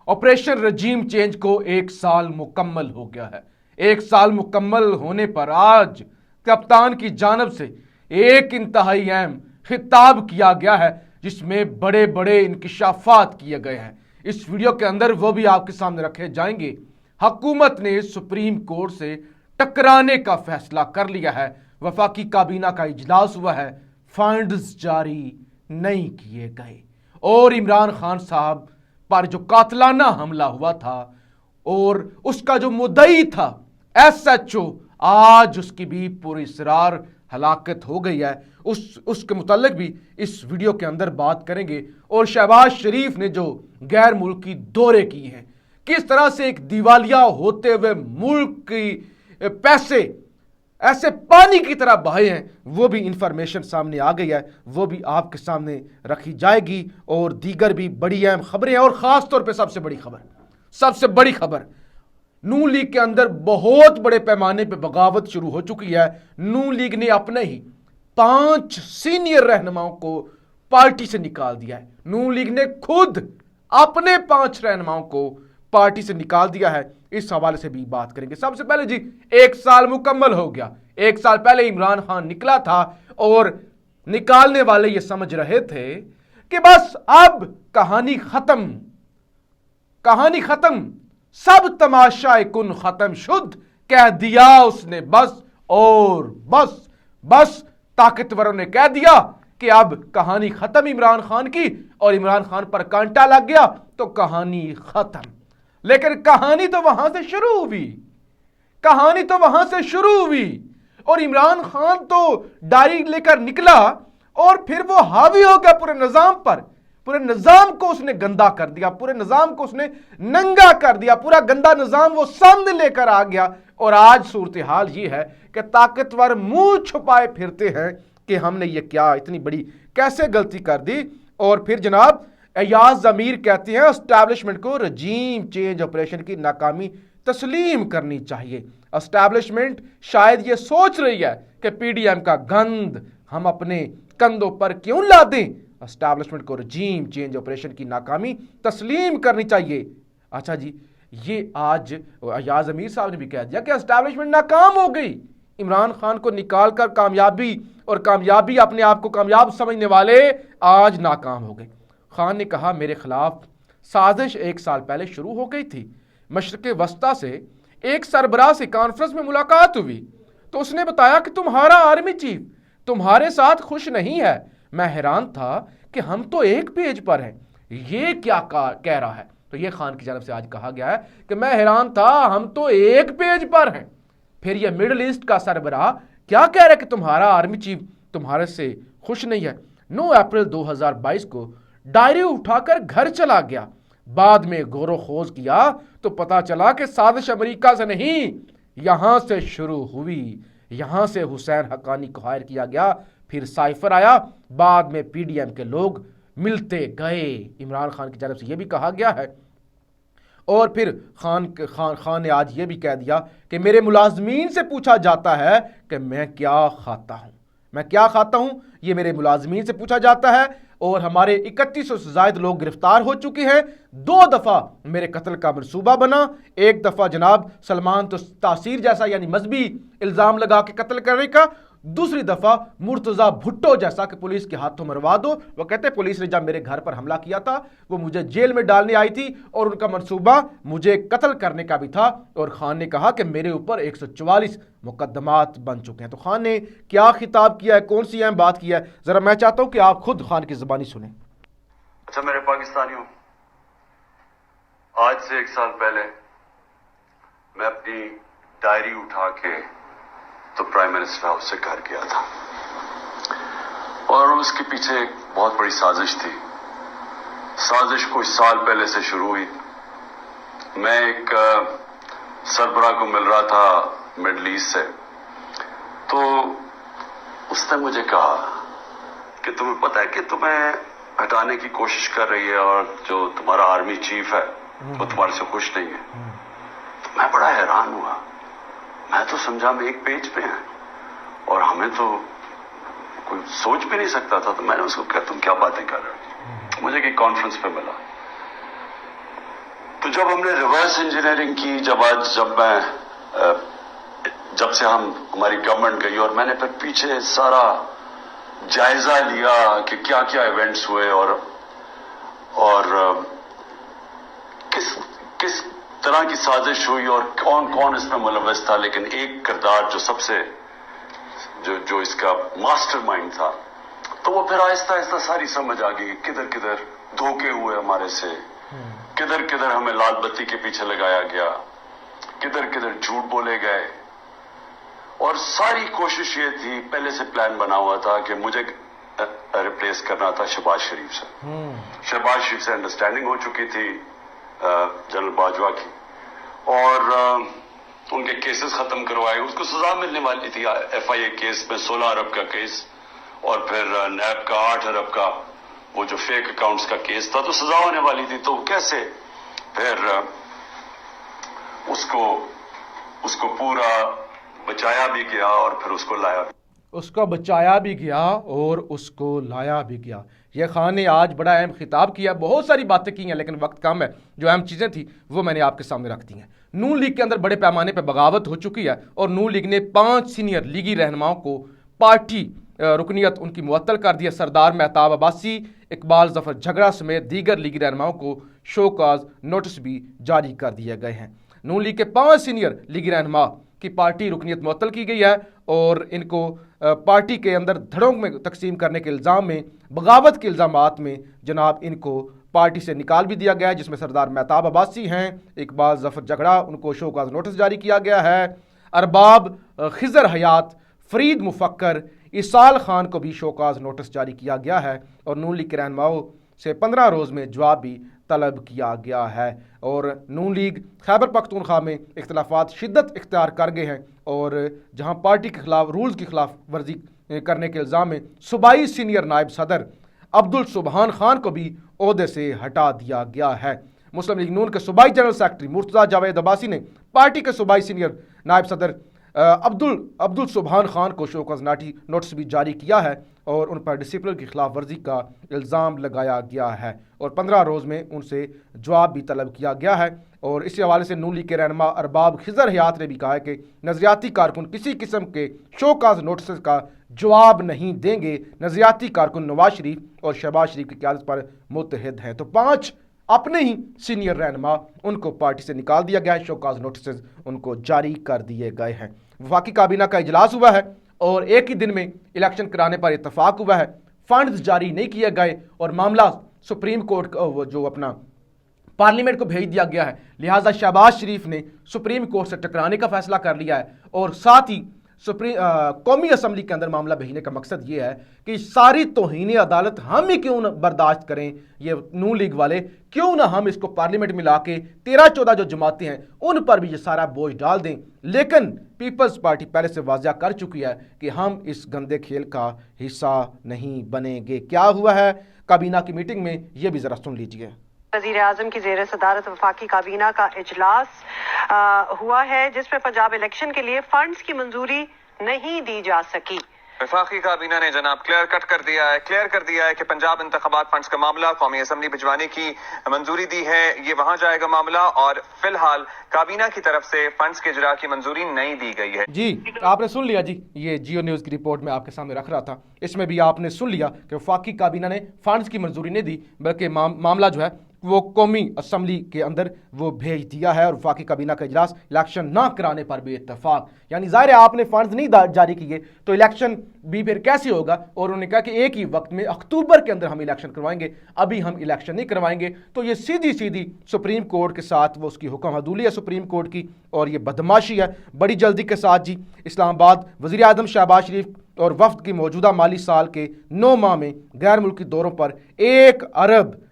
Operation रजीम change को 1 साल मुकम्मल हो गया है। 1 साल मुकम्मल होने पर आज कप्तान की जानब से एक इंतहाई अहम खिताब किया गया है, जिसमें बड़े बड़े इंकिशाफात किए गए हैं। इस वीडियो के अंदर वो भी आपके सामने रखे जाएंगे। हुकूमत ने सुप्रीम कोर्ट से टकराने का फैसला कर लिया है। वफाकी काबीना का इजलास हुआ है, फंड्स जारी नहीं किए गए और इमरान खान साहब पर जो कातलाना हमला हुआ था और उसका जो मुद्दई था SHO, आज उसकी भी पूरी इसरार हलाकत हो गई है। उसके मुतालिक भी इस वीडियो के अंदर बात करेंगे। और शहबाज शरीफ ने जो गैर मुल्की दौरे किए हैं, किस तरह से एक दिवालिया होते हुए मुल्क की पैसे ऐसे पानी की तरह बहे हैं, वो भी इंफॉर्मेशन सामने आ गई है, वो भी आपके सामने रखी जाएगी। और दीगर भी बड़ी अहम खबरें हैं। और ख़ास तौर पे सबसे बड़ी खबर नून लीग के अंदर बहुत बड़े पैमाने पे बगावत शुरू हो चुकी है। नून लीग ने अपने ही 5 सीनियर रहनुमाओं को पार्टी से निकाल दिया है। नून लीग ने खुद अपने 5 रहनुमाओं को पार्टी से निकाल दिया है। इस हवाले से भी बात करेंगे। सबसे पहले जी, 1 साल मुकम्मल हो गया। 1 साल पहले इमरान खान निकला था और निकालने वाले ये समझ रहे थे कि बस अब कहानी खत्म, सब तमाशा कुन खत्म शुद्ध, कह दिया उसने बस ताकतवरों ने कह दिया कि अब कहानी खत्म इमरान खान की, और इमरान खान पर कांटा लग गया तो कहानी खत्म। लेकिन कहानी तो वहां से शुरू हुई और इमरान खान तो डायरी लेकर निकला और फिर वो हावी हो गया पूरे निजाम पर। पूरे निजाम को उसने गंदा कर दिया, पूरे निजाम को उसने नंगा कर दिया, पूरा गंदा निजाम वो सामने लेकर आ गया। और आज सूरत हाल ये है कि ताकतवर मुंह छुपाए फिरते हैं कि हमने ये क्या इतनी बड़ी कैसे गलती कर दी। और फिर जनाब अयाज ज़मीर कहते हैं एस्टैब्लिशमेंट को रजीम चेंज ऑपरेशन की नाकामी तस्लीम करनी चाहिए। एस्टैब्लिशमेंट शायद ये सोच रही है कि PDM का गंद हम अपने कंधों पर क्यों ला दें। एस्टैब्लिशमेंट को रजीम चेंज ऑपरेशन की नाकामी तस्लीम करनी चाहिए। अच्छा जी, ये आज अयाज ज़मीर साहब ने भी कह दिया कि एस्टैब्लिशमेंट नाकाम हो गई। इमरान खान को निकाल कर कामयाबी अपने आप को कामयाब समझने वाले आज नाकाम हो गए। खान ने कहा, मेरे खिलाफ साजिश 1 साल पहले शुरू हो गई थी। मशरक़े वस्ता से एक सरबराह से कॉन्फ्रेंस में मुलाकात हुई तो उसने बताया कि तुम्हारा आर्मी चीफ तुम्हारे साथ खुश नहीं है। मैं हैरान था कि हम तो एक पेज पर हैं, ये क्या कह रहा है। तो ये खान की जानब से आज कहा गया है कि मैं हैरान था, हम तो एक पेज पर हैं। फिर ये मिडिल ईस्ट का सरबराह क्या कह रहा है कि तुम्हारा आर्मी चीफ तुम्हारे से खुश नहीं है। 9 अप्रैल 2022 को डायरी उठाकर घर चला गया। बाद में गौरो खोज किया तो पता चला कि साजिश अमेरिका से नहीं, यहां से शुरू हुई। यहां से हुसैन हक्कानी को हायर किया गया, फिर साइफर आया, बाद में PDM के लोग मिलते गए। इमरान खान की तरफ से यह भी कहा गया है। और फिर खान ने आज ये भी कह दिया कि मेरे मुलाजमीन से पूछा जाता है कि मैं क्या खाता हूं, ये मेरे मुलाजमीन से पूछा जाता है। और हमारे 3100 से ज्यादा लोग गिरफ्तार हो चुके हैं। 2 दफा मेरे कत्ल का मंसूबा बना। एक दफा जनाब सलमान तासीर जैसा यानी मजहबी इल्जाम लगा के कत्ल करने का, दूसरी दफा मुर्तजा भुट्टो जैसा कि पुलिस के हाथों मरवा दो। वो कहते हैं पुलिस ने जब मेरे घर पर हमला किया था वो मुझे जेल में डालने आई थी और उनका मंसूबा मुझे कत्ल करने का भी था। और खान ने कहा कि मेरे ऊपर 144 मुकदमात बन चुके हैं। तो खान ने क्या खिताब किया है, कौन सी अहम बात किया है, जरा मैं चाहता हूं कि आप खुद खान की जुबानी सुने। अच्छा मेरे पाकिस्तानियों, आज से 1 साल पहले मैं अपनी डायरी उठा के तो प्राइम मिनिस्टर हाउस से घर गया था और उसके पीछे एक बहुत बड़ी साजिश थी। साजिश कुछ साल पहले से शुरू हुई। मैं एक सरबराह को मिल रहा था मिडल ईस्ट से, तो उसने मुझे कहा कि तुम्हें पता है कि तुम्हें हटाने की कोशिश कर रही है और जो तुम्हारा आर्मी चीफ है वो तुम्हारे से खुश नहीं है। तो मैं बड़ा हैरान हुआ। मैं तो समझा हम एक पेज पे हैं और हमें तो कोई सोच भी नहीं सकता था। तो मैंने उसको कहा तुम क्या बातें कर रहे हो। मुझे एक कॉन्फ्रेंस पे मिला तो जब हमने रिवर्स इंजीनियरिंग की, जब से हमारी गवर्नमेंट गई और मैंने फिर पीछे सारा जायजा लिया कि क्या क्या इवेंट्स हुए और किस तरह की साजिश हुई और कौन कौन इसमें मुलव्वस था, लेकिन एक किरदार जो सबसे जो इसका मास्टरमाइंड था, तो वो फिर आहिस्ता आहिस्ता सारी समझ आ गई। किधर किधर धोखे हुए हमारे से, किधर किधर हमें लाल बत्ती के पीछे लगाया गया, किधर किधर झूठ बोले गए। और सारी कोशिश ये थी, पहले से प्लान बना हुआ था कि मुझे रिप्लेस करना था शहबाज शरीफ से। शहबाज शरीफ से अंडरस्टैंडिंग हो चुकी थी जनरल बाजवा की, और उनके केसेस खत्म करवाए, उसको सजा मिलने वाली थी। FIA केस में 16 अरब का केस और फिर नैब का 8 अरब का वो जो फेक अकाउंट्स का केस था, तो सजा होने वाली थी। तो कैसे फिर उसको पूरा बचाया भी गया और फिर उसको लाया भी। उसको बचाया भी गया और उसको लाया भी गया। ये खान ने आज बड़ा अहम खिताब किया, बहुत सारी बातें की हैं, लेकिन वक्त कम है। जो अहम चीज़ें थी वो मैंने आपके सामने रख दी हैं। नून लीग के अंदर बड़े पैमाने पर बगावत हो चुकी है और नून लीग ने 5 सीनियर लीगी रहनुमाओं को पार्टी रुकनियत उनकी मुअत्तल कर दी है। सरदार महताब अब्बासी, इकबाल जफर झगड़ा समेत दीगर लीगी रहनुमाओं को शोकाज नोटिस भी जारी कर दिए गए हैं। नून लीग के 5 सीनियर लीगी रहनुमा की पार्टी रुकनियत मुअत्तल की गई है और इनको पार्टी के अंदर धड़ों में तकसीम करने के इल्ज़ाम में, बगावत के इल्ज़ामात में जनाब इनको पार्टी से निकाल भी दिया गया है, जिसमें सरदार महताब अब्बासी हैं, इकबाल जफर झगड़ा, उनको शोकाज नोटिस जारी किया गया है। अरबाब खिजर हयात, फरीद मुफक्कर, इसाल खान को भी शोकाज नोटिस जारी किया गया है और नून लीग के रहनुमाओं से 15 रोज़ में जवाब भी तलब किया गया है। और नून लीग खैबर पख्तूनख्वा में इख्तलाफात शिद्दत इख्तियार कर गए हैं और जहां पार्टी के खिलाफ रूल्स की खिलाफ वर्जी करने के इल्ज़ाम में सूबाई सीनियर नायब सदर अब्दुल सुबहान खान को भी ओहदे से हटा दिया गया है। मुस्लिम लीग नून के सूबाई जनरल सेक्रेटरी मुर्तज़ा जावेद अब्बासी ने पार्टी के सूबाई सीनियर नायब सदर अब्दुल सुबहान खान को शोकस नोटिस भी जारी किया है और उन पर डिसिप्लिन की खिलाफ वर्जी का इल्ज़ाम लगाया गया है और 15 रोज़ में उनसे जवाब भी तलब किया गया है। और इसी हवाले से नून लीग के रहनुमा अरबाब खिजर हयात ने भी कहा है कि नज़रियाती कारकुन किसी किस्म के शोकाज नोटिस का जवाब नहीं देंगे। नज़रियाती कारकुन नवाज शरीफ और शहबाज शरीफ की क़यादत पर मुत्तहिद हैं। तो 5 अपने ही सीनियर रहनुमा उनको पार्टी से निकाल दिया गया है, शोकाज नोटिस उनको जारी कर दिए गए हैं। वफाकी काबीना का इजलास हुआ है और एक ही दिन में इलेक्शन कराने पर इत्तफाक हुआ है। फंड्स जारी नहीं किए गए और मामला सुप्रीम कोर्ट को जो अपना पार्लियामेंट को भेज दिया गया है, लिहाजा शहबाज शरीफ ने सुप्रीम कोर्ट से टकराने का फैसला कर लिया है और साथ ही कौमी असम्बली के अंदर मामला भेजने का मकसद ये है कि सारी तौहीन अदालत हम ही क्यों न बर्दाश्त करें, ये नून लीग वाले क्यों ना हम इसको पार्लियामेंट में ला के 13-14 जो जमातें हैं उन पर भी ये सारा बोझ डाल दें। लेकिन पीपल्स पार्टी पहले से वाज़ा कर चुकी है कि हम इस गंदे खेल का हिस्सा नहीं बनेंगे। क्या हुआ है काबीना की मीटिंग में, ये भी ज़रा सुन लीजिए। वज़ीर आज़म की ज़ेर सदारत वफाकी काबीना का इजलास हुआ है जिसमें पंजाब इलेक्शन के लिए फंड्स की मंजूरी नहीं दी जा सकी। वफाकी काबीना ने जनाब क्लियर कर दिया है कि पंजाब इंतखाबात फंड्स का मामला कौमी असम्बली भिजवाने की मंजूरी दी है, ये वहां जाएगा मामला और फिलहाल काबीना की तरफ से फंड्स के इजरा की मंजूरी नहीं दी गई है। जी आपने सुन लिया जी, ये जियो न्यूज़ की रिपोर्ट में आपके सामने रख रहा था, इसमें भी आपने सुन लिया कि वफाकी काबीना ने फंड्स की मंजूरी नहीं दी, बल्कि मामला जो है वो कौमी असम्बली के अंदर वो भेज दिया है और वफाकी काबीना का इजलास इलेक्शन ना कराने पर भी इत्तफाक। यानी ज़ाहिर है आपने फंड्स नहीं जारी किए तो इलेक्शन भी फिर कैसे होगा। और उन्होंने कहा कि एक ही वक्त में अक्टूबर के अंदर हम इलेक्शन करवाएंगे, अभी हम इलेक्शन नहीं करवाएंगे। तो ये सीधी सुप्रीम कोर्ट के साथ वो उसकी हुक्म हदूली है सुप्रीम कोर्ट की और ये बदमाशी है बड़ी जल्दी के साथ। जी इस्लामाबाद वज़ीर आज़म शहबाज शरीफ और वफ्द की मौजूदा माली साल के 9 माह में गैर मुल्की दौरों पर 1 अरब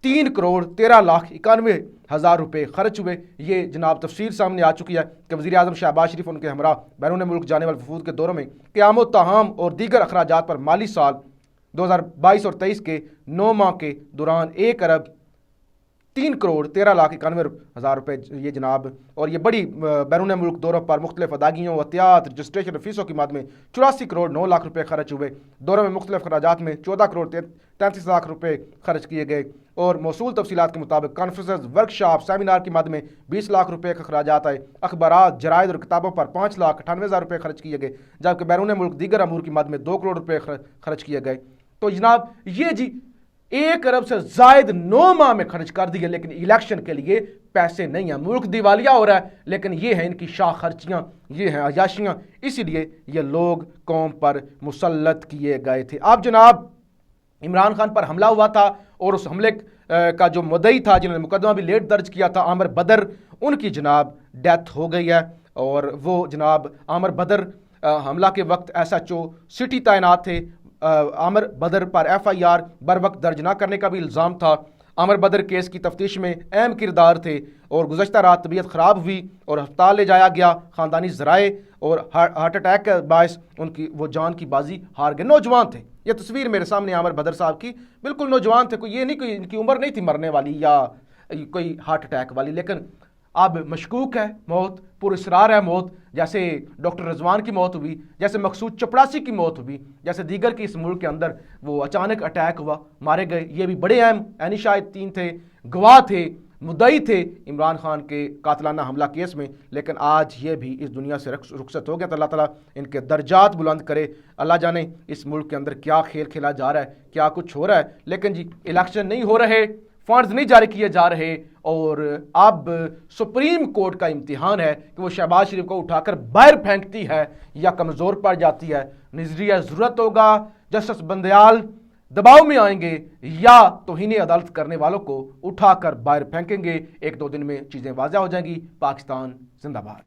3 करोड़ 13 लाख 91,000 रुपये खर्च हुए। ये जनाब तफसील सामने आ चुकी है कि वज़ीर आज़म शहबाज शरीफ उनके हमरा बैरून मुल्क जाने वाले वफूद के दौरों में क़याम तहाम और दीगर अखराजात पर माली साल 2022 और 23 के 9 माह के दौरान 1 अरब 3,13,91,000 रुपए ये जनाब, और ये बड़ी बैरून मुल्क दौरों पर मुख्तलिफ अदागियों, एहतियात, रजिस्ट्रेशन फीसों की मद में 84,09,00,000 रुपये खर्च हुए। दौरों में मुख्तलिफ खराजात में 14,33,00,000 रुपये खर्च किए गए, और मौसूल तफसीलात के मुताबिक कॉन्फ्रेंस, वर्कशॉप, सेमिनार की मद में 20 लाख रुपये का खराजात आए। अखबारात, जराइद और किताबों पर 5,98,000 रुपये खर्च किए गए, जबकि बैरून मुल्क दीगर अमूर की मद में 2 करोड़ रुपये खर्च किए गए। तो जनाब ये जी 1 अरब से जायद 9 माह में खर्च कर दिए, लेकिन इलेक्शन के लिए पैसे नहीं है। मुल्क दिवालिया हो रहा है, लेकिन ये है इनकी शाह खर्चियाँ, ये हैं अयाशियाँ, इसीलिए ये लोग कौम पर मुसल्लत किए गए थे। अब जनाब इमरान खान पर हमला हुआ था, और उस हमले का जो मुद्दई था, जिन्होंने मुकदमा भी लेट दर्ज किया था, आमिर बदर, उनकी जनाब डेथ हो गई है। और वो जनाब आमिर बदर हमला के वक्त SHO सिटी तैनात थे। आमिर बदर पर FIR बर वक्त दर्ज ना करने का भी इल्ज़ाम था। आमिर बदर केस की तफ्तीश में अहम किरदार थे, और गुज़श्ता रात तबीयत ख़राब हुई और अस्पताल ले जाया गया। ख़ानदानी ज़राए और हार्ट अटैक के बायस उनकी वो जान की बाजी हार गए। नौजवान थे, ये तस्वीर मेरे सामने आमिर बदर साहब की, बिल्कुल नौजवान थे, कोई ये नहीं कोई इनकी उम्र नहीं थी मरने वाली या कोई हार्ट अटैक वाली। लेकिन अब मशकूक है मौत, पुरस्रार है मौत, जैसे डॉक्टर रजवान की मौत हुई, जैसे मकसूद चपड़ासी की मौत हुई, जैसे दीगर की इस मुल्क के अंदर वो अचानक अटैक हुआ, मारे गए। ये भी बड़े अहम यानी शायद 3 थे, गवाह थे, मुद्दई थे इमरान खान के कातलाना हमला केस में, लेकिन आज ये भी इस दुनिया से रुखसत हो गया। तो अल्लाह ताला इनके दर्जात बुलंद करे। अल्लाह जाने इस मुल्क के अंदर क्या खेल खेला जा रहा है, क्या कुछ हो रहा है। लेकिन जी इलेक्शन नहीं हो रहे, फंड्स नहीं जारी किए जा रहे, और अब सुप्रीम कोर्ट का इम्तिहान है कि वो शहबाज शरीफ को उठाकर बाहर फेंकती है या कमज़ोर पड़ जाती है। नजरिया ज़रूरत होगा, जस्टिस बंदयाल दबाव में आएंगे या तौहीन अदालत करने वालों को उठाकर बाहर फेंकेंगे। 1-2 दिन में चीज़ें वाज़ा हो जाएंगी। पाकिस्तान जिंदाबाद।